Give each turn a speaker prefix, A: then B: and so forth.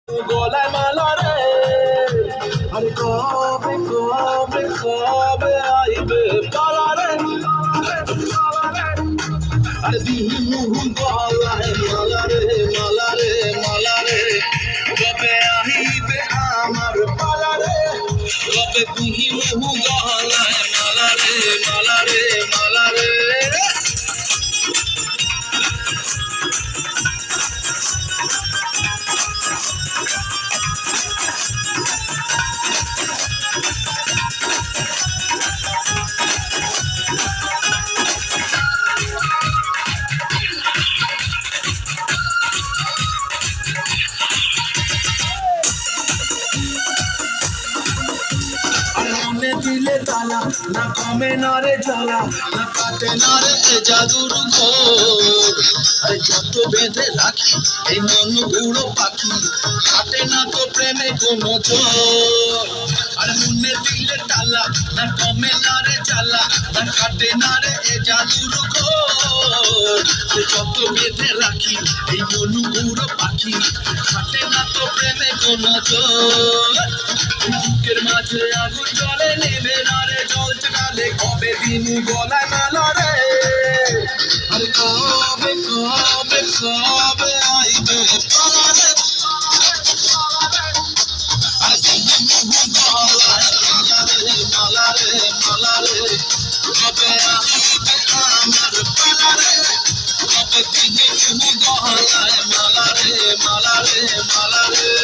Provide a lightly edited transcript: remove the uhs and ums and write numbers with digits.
A: গলায় মালা রে, আরে কবে কবে কবে আইবে পালা রে, আরে দিনু গলায় মালা রে মালা রে মালা রে, কবে আইবে আমার পালা রে, কবে দিনু গলায় মালা রে মালা রে মালা রে। মনে দিলে তালা না কমে না রে জ্বালা, না কাটে না রে এ জাদুর ঘোর, আরে যত বেঁধে রাখি এই মন উড়ো পাখি, কাটে না তো প্রেমে কোনো জোর। আরে মনে দিলে তালা না কমে না রে জ্বালা, না কাটে না রে এ জাদুর ঘোর, যত বেঁধে রাখি এই মন উড়ো পাখি, কাটে না তো প্রেমে কোনো জোর। বুকের মাঝে আগুন জ্বলে নেবে না রে জল চাকালে, কবে দিনু গলায় মালা রে, আরে কবে কবে কবে আইবে পালা রে, আরে দিনু গলায় মালা রে মালা রে মালা রে, কবে আইবে আমার পালা রে, কবে দিনু গলায় মালা রে মালা রে মালা রে।